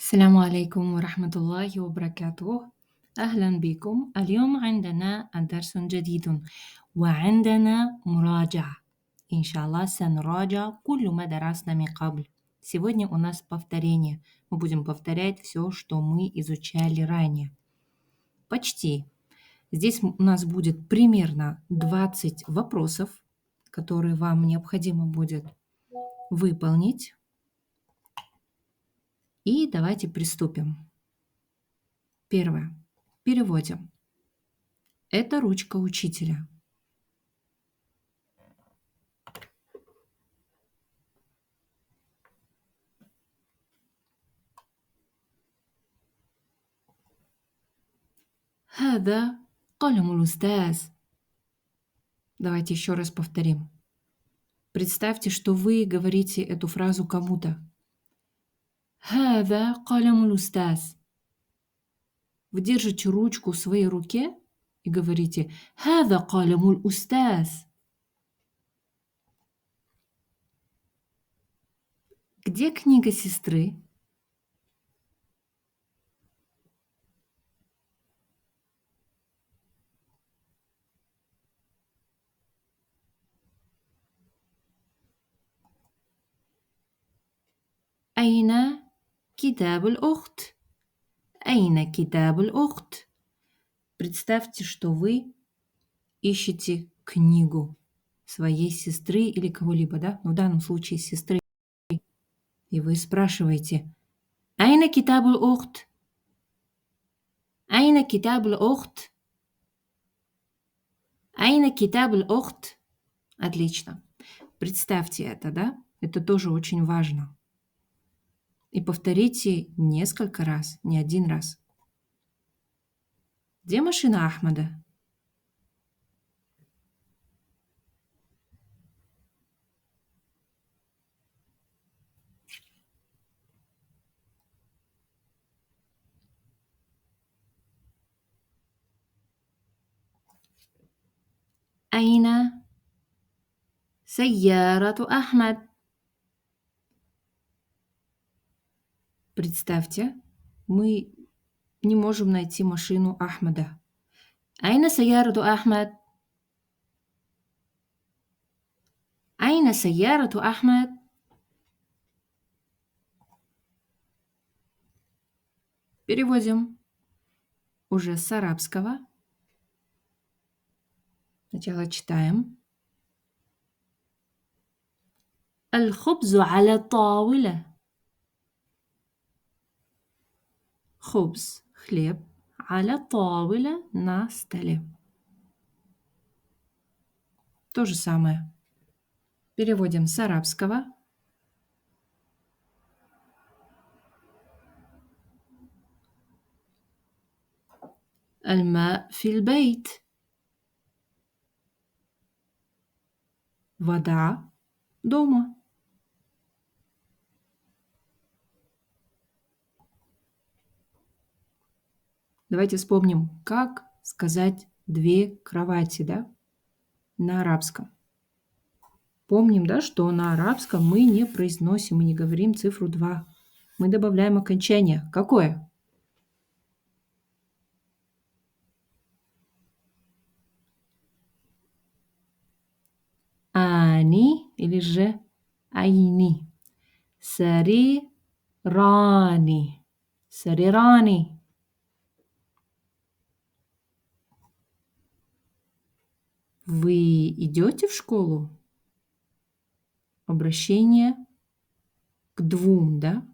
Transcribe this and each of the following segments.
السلام عليكم ورحمة الله وبركاته. أهلا بكم. اليوم عندنا درس جديد وعندنا مراجعة. إن شاء الله سنراجع كل ما درسنا من قبل. Сегодня у нас повторение. Мы будем повторять все, что мы изучали ранее. Почти. Здесь у нас будет примерно 20 вопросов, которые вам необходимо будет выполнить. И давайте приступим. Первое. Переводим. Это ручка учителя. هذا قلم الأستاذ. Давайте еще раз повторим. Представьте, что вы говорите эту фразу кому-то. هذا قلم الأستاذ. Вы держите ручку в своей руке и говорите هذا قلم الأستاذ. Где книга сестры? أين كتاب الأخت? أين كتاب الأخت? Представьте, что вы ищете книгу своей сестры или кого-либо, да? Но в данном случае сестры. И вы спрашиваете أين كتاب الأخت? أين كتاب الأخت? أين كتاب الأخت? Отлично. Представьте это, да? Это тоже очень важно. И повторите несколько раз, не один раз. Где машина Ахмада? أين سيارة أحمد? Представьте, мы не можем найти машину Ахмада. أين سيارة أحمد? أين سيارة أحمد? Переводим уже с арабского. Сначала читаем. الخبز على الطاولة. خبز, хлеб, على الطاولة, на столе. То же самое. Переводим с арабского. الماء في البيت. Вода дома. Давайте вспомним, как сказать две кровати, да, на арабском. Помним, да, что на арабском мы не произносим, мы не говорим цифру 2. Мы добавляем окончание. Какое? Ани или же айни. Сарирани. Сарирани. Вы идете в школу? Обращение к двум, да?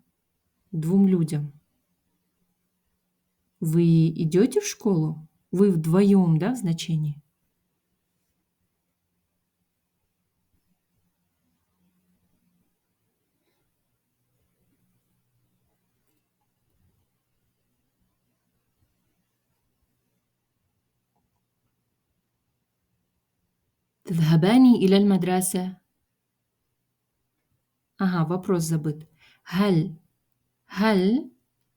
Двум людям. Вы идете в школу? Вы вдвоем, да, в значении? تذهبان إلى المدرسة. Ага, вопрос забыт. هل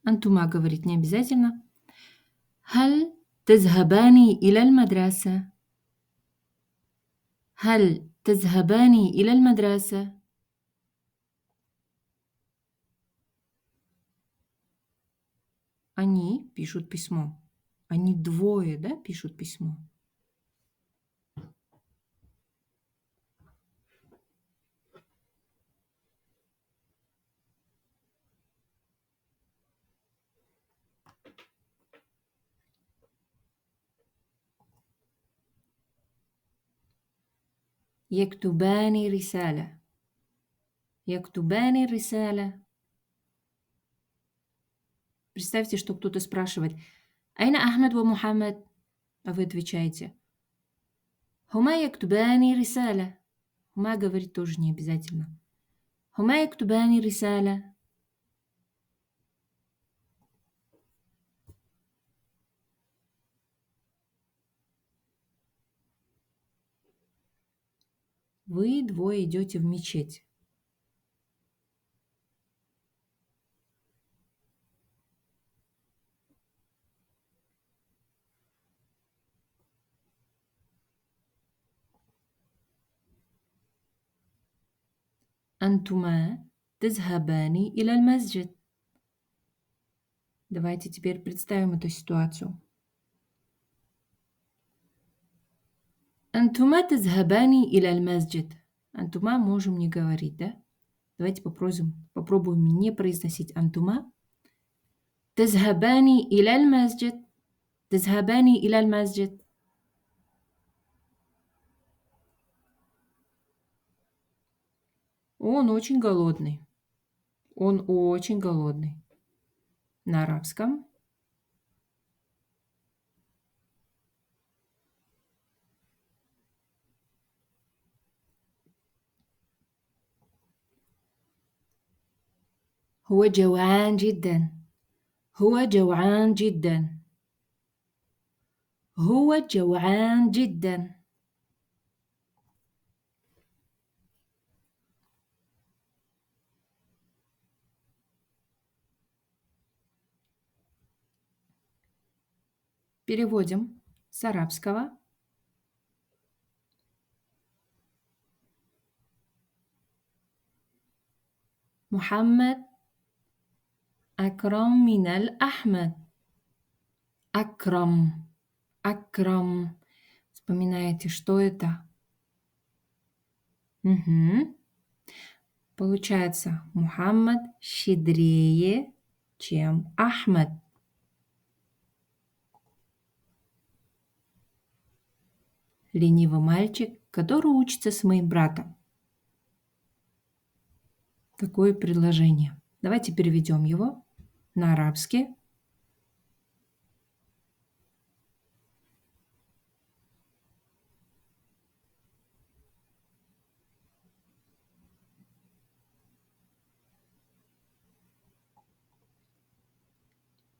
أنتما говорить не обязательно. هل تذهبان إلى المدرسة؟ هل تذهبان إلى المدرسة؟ Они пишут письмо. Они двое, да, пишут письмо. يكتبان رسالة. يكتبان رسالة. Представьте, что кто-то спрашивает: «Айна Ахмед ва Мухаммад?» А вы отвечаете: «Хума яктубани рисаля». Хума говорить тоже не обязательно. Хума яктубани рисаля. Вы двое идете в мечеть. أنتما تذهبان إلى المسجد. Давайте теперь представим эту ситуацию. أنتما تذهبان إلى المسجد. أنتما можем не говорить, да? Давайте попробуем не произносить أنتما. تذهبان إلى المسجد. تذهبان إلى المسجد. Он очень голодный. Он очень голодный. На арабском. هو جوعان جدا. هو جوعان جدا. هو جوعان جدا. Переводим с арабского. محمد أكرم من الأحمد. أكرم. أكرم. Вспоминаете, что это? Угу. Получается, Мухаммад щедрее, чем Ахмад. Ленивый мальчик, который учится с моим братом. Такое предложение. Давайте переведем его на арабский.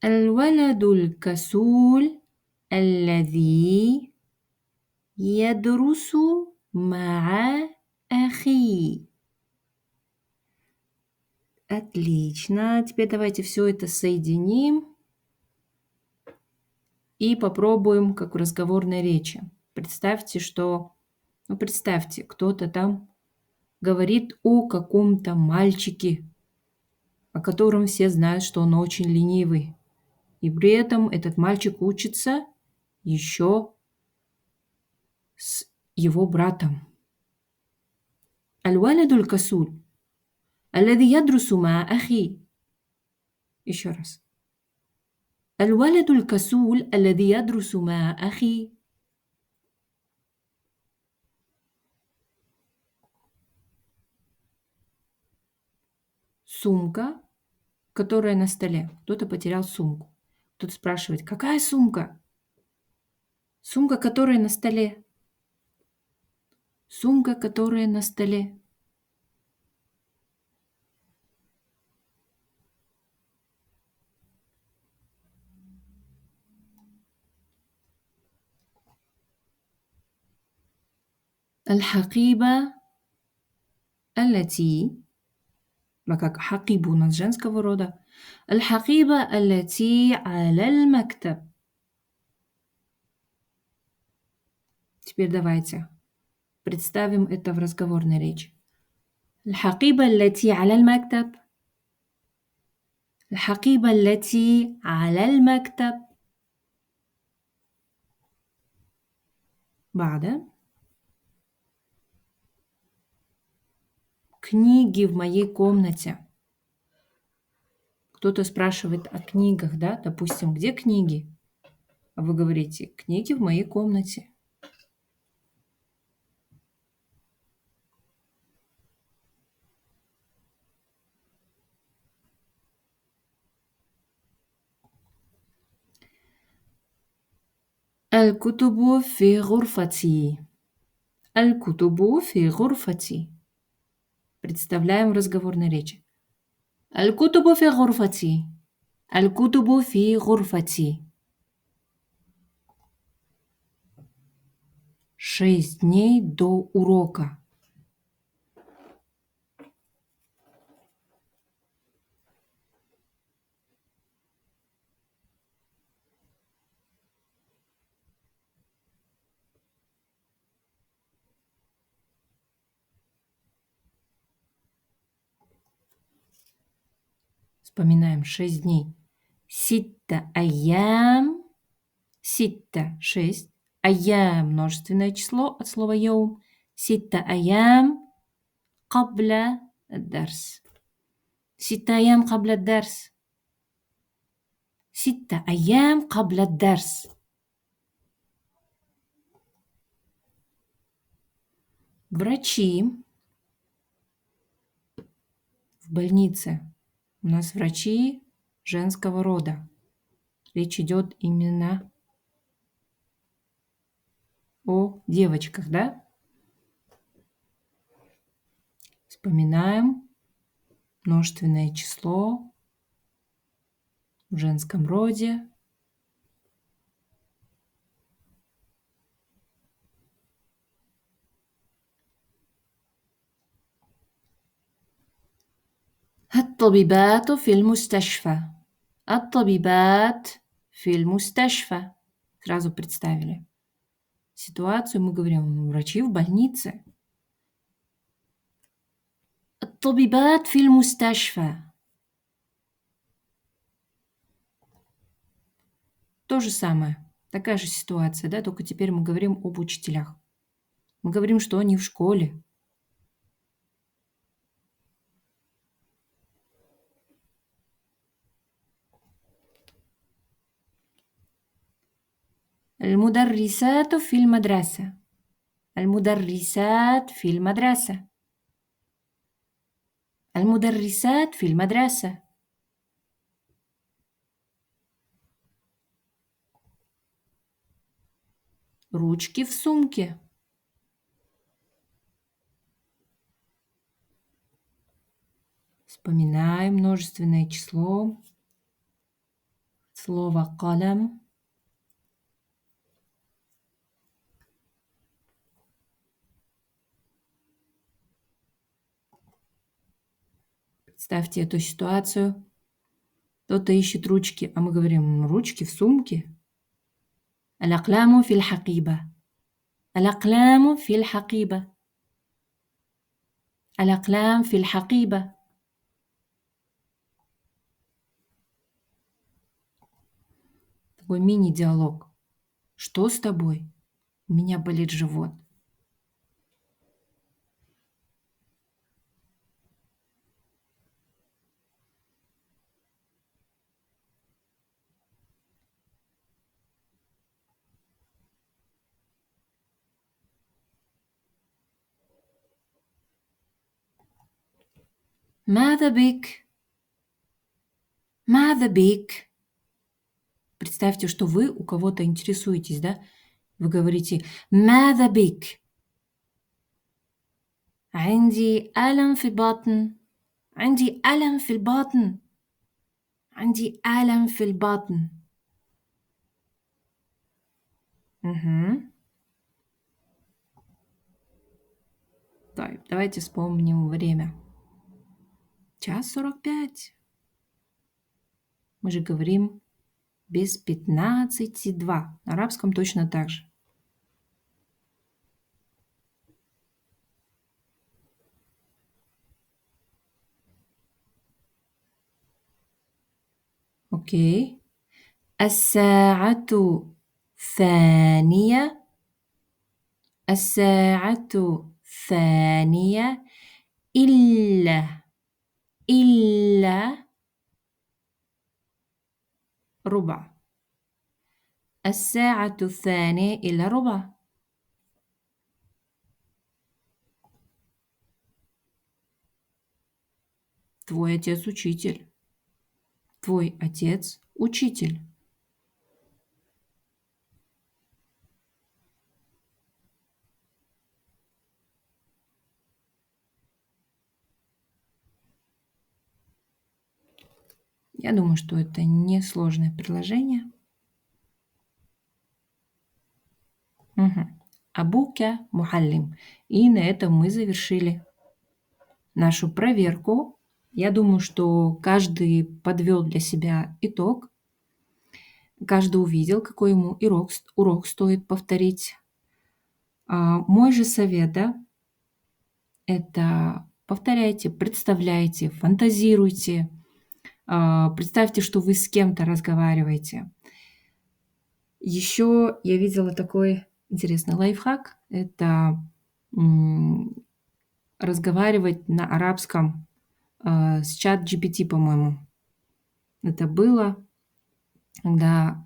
الولد الكسول الذي يدرس مع أخي. Отлично. Теперь давайте все это соединим и попробуем, как в разговорной речи. Представьте, кто-то там говорит о каком-то мальчике, о котором все знают, что он очень ленивый. И при этом этот мальчик учится еще с его братом. الولد الكسول الذي يدرس مع أخي. Еще раз. الولد الكسول الذي يدرس مع أخي. Сумка, которая на столе. Кто-то потерял сумку. Кто-то спрашивает: какая сумка? Сумка, которая на столе. Сумка, которая на столе. الحقيبة التي, как حقيبة у нас женского рода. الحقيبة التي على المكتب. Теперь давайте представим это в разговорной речи. الحقيبة التي على المكتب. الحقيبة التي على المكتب. بعد книги в моей комнате. Кто-то спрашивает о книгах, да? Допустим, где книги? А вы говорите, книги в моей комнате. الكتب في غرفتي. الكتب في غرفتي. Представляем разговорной речи. الكتب في غرفتي. الكتب في غرفتي. 6 дней до урока. Вспоминаем 6 дней. Ситта айям. Ситта – 6. Айям – множественное число от слова йоум. Ситта айям قبل الدرس. 6 أيام قبل الدرس. 6 أيام قبل الدرس. Врачи в больнице. У нас врачи женского рода. Речь идет именно о девочках, да? Вспоминаем множественное число в женском роде. الطبيبات في المستشفى. الطبيبات في المستشفى. Сразу представили ситуацию. Мы говорим, врачи в больнице. الطبيبات في المستشفى. То же самое. Такая же ситуация, да? Только теперь мы говорим об учителях. Мы говорим, что они в школе. المدرسات في المدرسة. المدرسات في المدرسة. المدرسات في المدرسة. Ручки в сумке. Вспоминаем множественное число. Слово «калам». Представьте эту ситуацию. Кто-то ищет ручки, а мы говорим, ручки в сумке. الأقلام في الحقيبة. الأقلام في الحقيبة. الأقلام في الحقيبة. Такой мини-диалог. Что с тобой? У меня болит живот. ماذا بك? ماذا بك? Представьте, что вы у кого-то интересуетесь, да? Вы говорите ماذا بك? عندي ألم في البطن. عندي ألم في البطن. عندي ألم في البطن. Мгм. طيب, давайте вспомним время. 1:45. Мы же говорим без 15:02. На арабском точно так же. أوكي. الساعة الثانية. الساعة الثانية إلا إلا ربع. الساعة الثانية إلا ربع. Твой отец учитель. Твой отец учитель. Я думаю, что это несложное предложение. Мгм. Абука мухаллим. И на этом мы завершили нашу проверку. Я думаю, что каждый подвел для себя итог. Каждый увидел, какой ему урок стоит повторить. Мой же совет, да, это повторяйте, представляйте, фантазируйте. Представьте, что вы с кем-то разговариваете. Еще я видела такой интересный лайфхак. Это разговаривать на арабском с чат GPT, по-моему. Это было, когда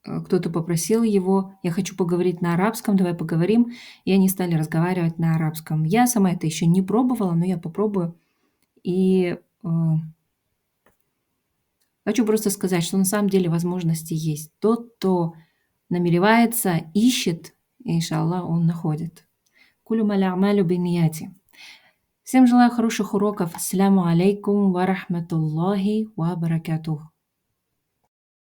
кто-то попросил его: «Я хочу поговорить на арабском, давай поговорим». И они стали разговаривать на арабском. Я сама это еще не пробовала, но я попробую. И хочу просто сказать, что на самом деле возможности есть. Тот, кто намеревается, ищет, иншаллах, он находит. Кулю маля амалю бинияти. Всем желаю хороших уроков. Ассаляму алейкум ва рахматуллахи ва баракатух.